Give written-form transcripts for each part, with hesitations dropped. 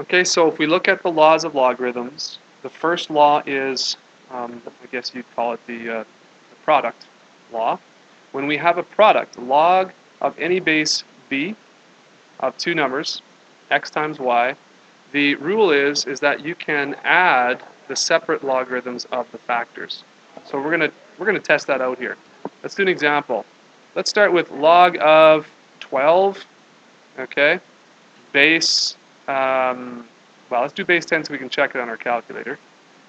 Okay, so if we look at the laws of logarithms, the first law is, I guess you'd call it the product law. When we have a product, log of any base b of two numbers, x times y, the rule is that you can add the separate logarithms of the factors. So we're gonna test that out here. Let's do an example. Let's start with log of 12. Okay, base. Well, let's do base 10 so we can check it on our calculator.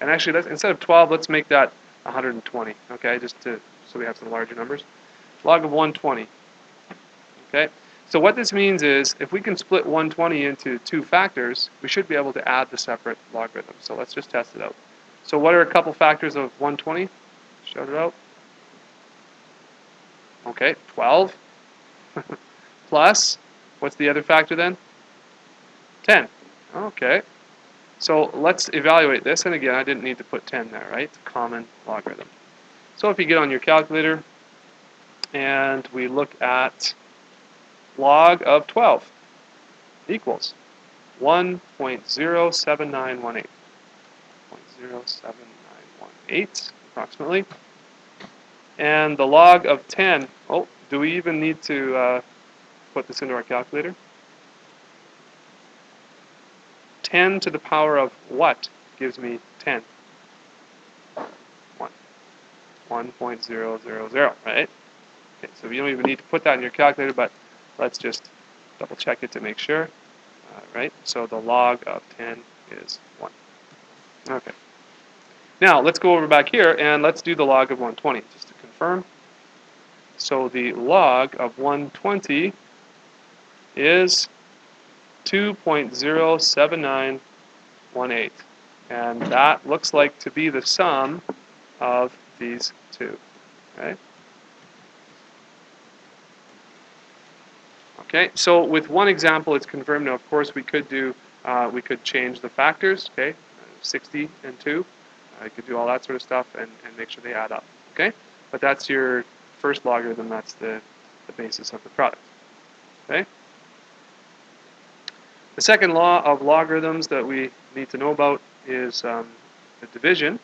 And actually, instead of 12, let's make that 120. Okay, so we have some larger numbers. Log of 120. Okay. So what this means is, if we can split 120 into two factors, we should be able to add the separate logarithms. So let's just test it out. So what are a couple factors of 120? Shout it out. Okay, 12 plus, what's the other factor then? 10. Okay. So let's evaluate this. And again, I didn't need to put 10 there, right? It's a common logarithm. So if you get on your calculator and we look at log of 12 equals 1.07918. 0.07918 approximately. And the log of 10, oh, do we even need to put this into our calculator? 10 to the power of what gives me 10? 1. 1.000, right? Okay, so you don't even need to put that in your calculator, but let's just double check it to make sure. Right, so the log of 10 is 1. Okay. Now, let's go over back here and let's do the log of 120, just to confirm. So the log of 120 is 2.07918. And that looks like to be the sum of these two. Okay? Okay, so with one example, it's confirmed. Now, of course, we could change the factors. Okay, 60 and 2. You could do all that sort of stuff and make sure they add up. Okay, but that's your first logarithm. That's the basis of the product. Okay. The second law of logarithms that we need to know about is the division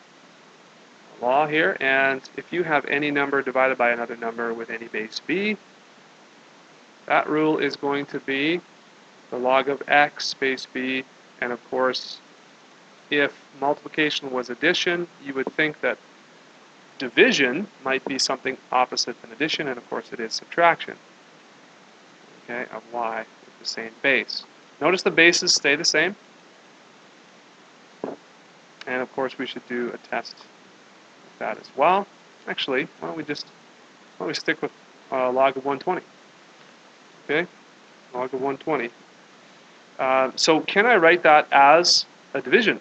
law here. And if you have any number divided by another number with any base b, that rule is going to be the log of x base b. And of course, if multiplication was addition, you would think that division might be something opposite than addition, and of course it is subtraction, okay, of y with the same base. Notice the bases stay the same. And of course we should do a test with that as well. Actually, why don't we stick with log of 120? Okay, log of 120. So can I write that as a division?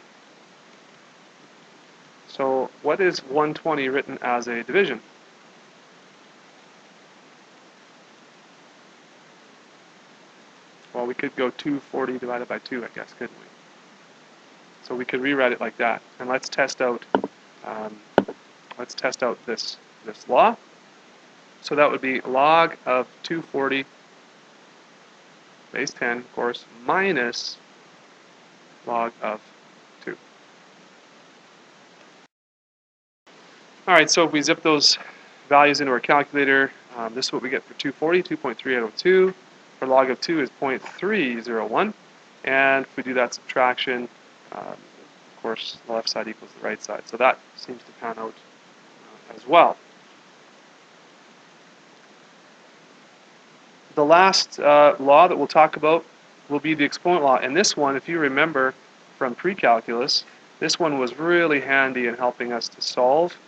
So what is 120 written as a division? Well, we could go 240 divided by 2, I guess, couldn't we? So we could rewrite it like that. And let's test out this law. So that would be log of 240 base 10, of course, minus log of 2. All right, so if we zip those values into our calculator, this is what we get for 240, 2.3802. For log of 2 is 0.301. And if we do that subtraction, of course, the left side equals the right side. So that seems to pan out as well. The last law that we'll talk about will be the exponent law. And this one, if you remember from pre-calculus, this one was really handy in helping us to solve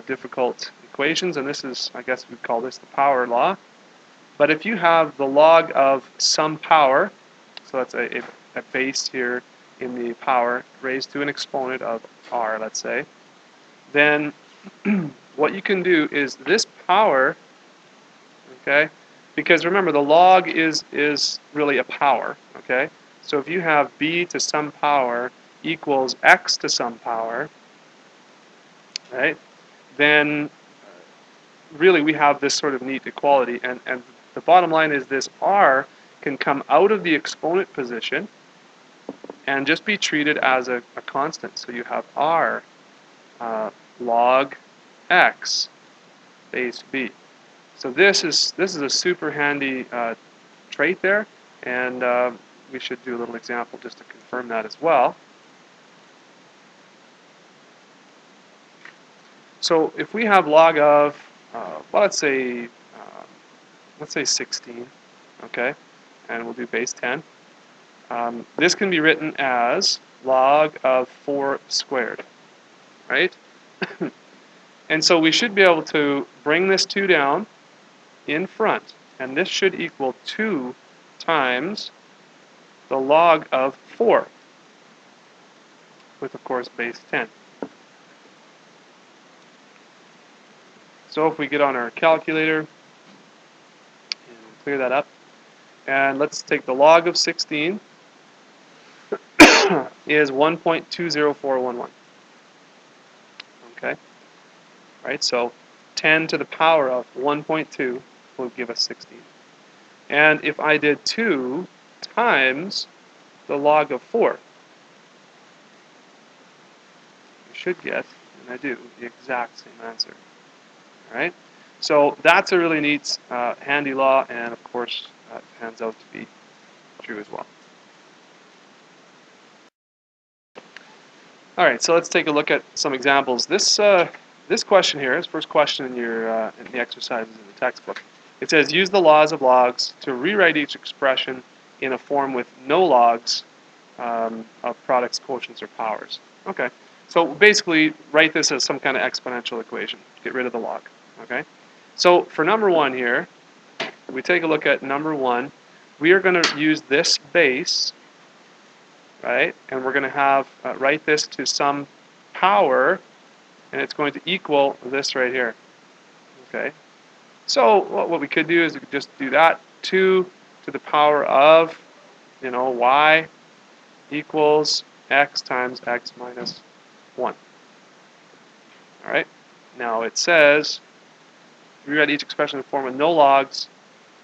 difficult equations. And this is, I guess we'd call this the power law. But if you have the log of some power, so that's a base here in the power raised to an exponent of r, let's say, then what you can do is this power, okay, because remember the log is really a power, okay? So if you have b to some power equals x to some power, right, then really we have this sort of neat equality, and the bottom line is this r can come out of the exponent position and just be treated as a constant. So you have r log x base b. So this is a super handy trait there, and we should do a little example just to confirm that as well. So if we have log of, well, let's say 16, okay, and we'll do base 10. This can be written as log of 4 squared, right? And so we should be able to bring this 2 down in front, and this should equal 2 times the log of 4, with, of course, base 10. So if we get on our calculator and clear that up, and let's take the log of 16 is 1.20411. Okay, right? So 10 to the power of 1.2 will give us 16. And if I did 2 times the log of 4, I should get, and I do, the exact same answer. All right? So that's a really neat, handy law, and of course, it turns out to be true as well. All right, so let's take a look at some examples. This question here is first question in your in the exercises in the textbook. It says use the laws of logs to rewrite each expression in a form with no logs of products, quotients, or powers. Okay, so basically write this as some kind of exponential equation. Get rid of the log. Okay, so for number 1 here, we take a look at number 1. We are going to use this base, right? And we're going to have write this to some power, and it's going to equal this right here. Okay. So what we could do is we could just do that. 2 to the power of, y equals x times x minus 1. All right. Now it says rewrite each expression in the form of no logs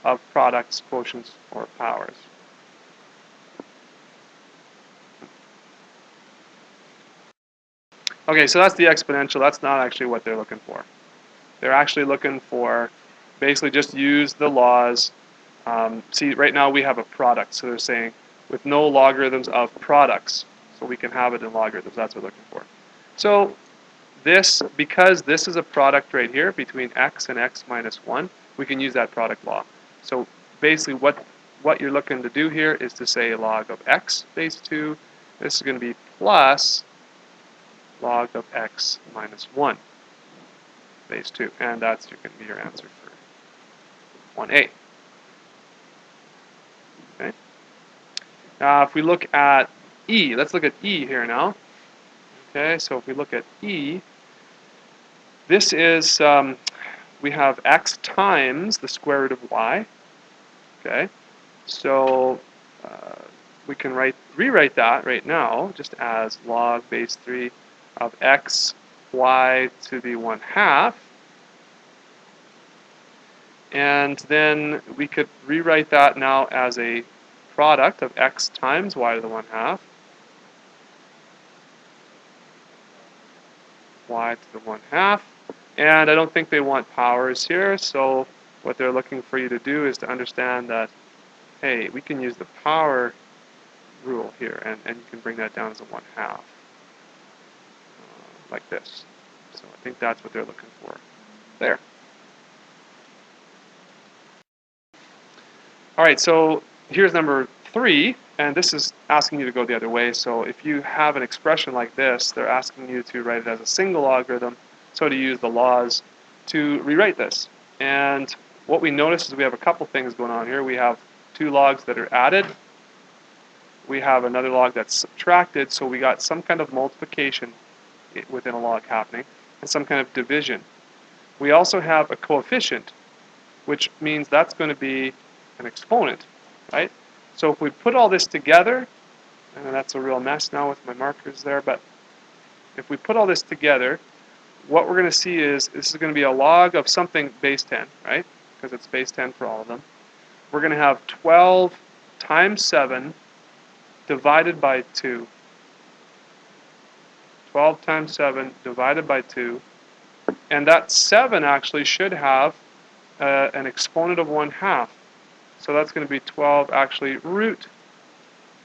of products, quotients, or powers. Okay, so that's the exponential. That's not actually what they're looking for. They're actually looking for basically just use the laws. See, right now we have a product, so they're saying with no logarithms of products, so we can have it in logarithms. That's what we're looking for. So this, because this is a product right here between x and x minus 1, we can use that product law. So basically what you're looking to do here is to say log of x base 2. This is going to be plus log of x minus 1 base 2. And that's going to be your answer for 1a. Okay. Now if we look at e, let's look at e here now. Okay, so if we look at e, this is, we have x times the square root of y. Okay, so we can rewrite that right now just as log base 3 of x y to the 1/2. And then we could rewrite that now as a product of x times y to the 1/2. Y to the 1/2. And I don't think they want powers here, so what they're looking for you to do is to understand that, hey, we can use the power rule here, and you can bring that down as a 1/2, like this. So I think that's what they're looking for there. All right, so here's number 3, and this is asking you to go the other way. So if you have an expression like this, they're asking you to write it as a single logarithm, so to use the laws to rewrite this. And what we notice is we have a couple things going on here. We have 2 logs that are added. We have another log that's subtracted, so we got some kind of multiplication within a log happening, and some kind of division. We also have a coefficient, which means that's going to be an exponent, right? So if we put all this together, and that's a real mess now with my markers there, but if we put all this together, what we're going to see is this is going to be a log of something base 10, right? Because it's base 10 for all of them. We're going to have 12 times 7 divided by 2. 12 times 7 divided by 2. And that 7 actually should have an exponent of 1/2. So that's going to be 12 actually root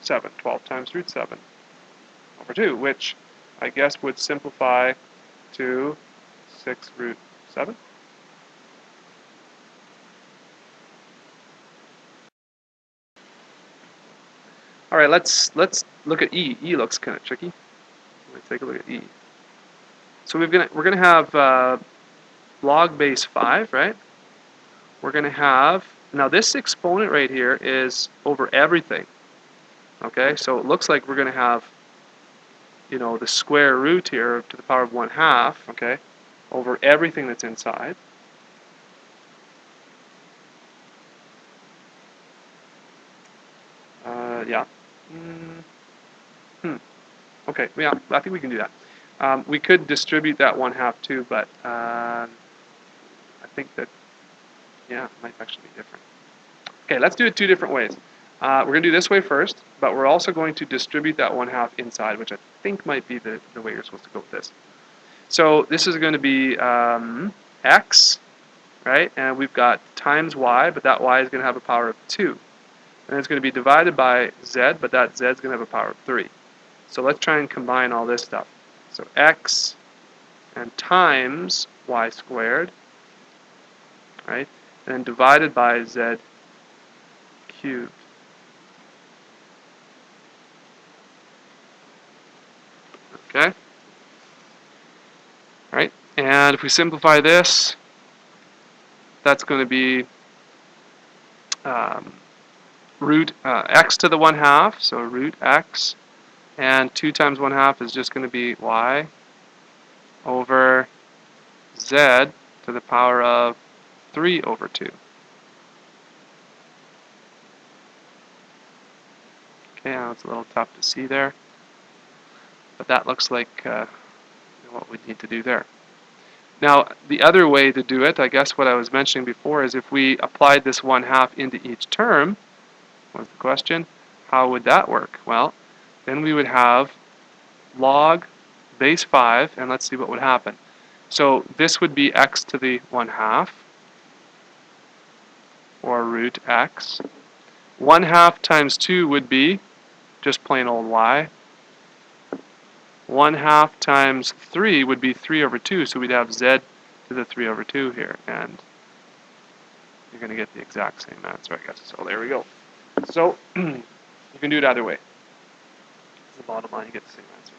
7. 12 times root 7 over 2, which I guess would simplify to 6 root 7. All right, let's look at E. E looks kind of tricky. Let's take a look at E. So we're gonna have log base 5, right? We're gonna have now this exponent right here is over everything. Okay, so it looks like we're gonna have, you know, the square root here to the power of 1/2. Okay, over everything that's inside. Yeah. Okay, yeah, I think we can do that. We could distribute that 1/2 too, but I think that, yeah, it might actually be different. Okay, let's do it 2 different ways. We're going to do this way first, but we're also going to distribute that 1/2 inside, which I think might be the way you're supposed to go with this. So this is going to be x, right? And we've got times y, but that y is going to have a power of 2. And it's going to be divided by z, but that z is going to have a power of 3. So let's try and combine all this stuff. So x and times y squared, right? And then divided by z cubed. Okay? Right? And if we simplify this, that's going to be root x to the 1/2, so root x. And 2 times 1/2 is just going to be y over z to the power of 3 over 2. Okay, now it's a little tough to see there, but that looks like what we need to do there. Now, the other way to do it, I guess what I was mentioning before, is if we applied this 1/2 into each term, was the question, how would that work? Well, then we would have log base 5, and let's see what would happen. So this would be x to the 1/2, or root x. 1/2 times 2 would be just plain old y. 1/2 times 3 would be 3 over 2, so we'd have z to the 3 over 2 here, and you're going to get the exact same answer, I guess. So there we go. So you can do it either way. The bottom line, you get the same answer.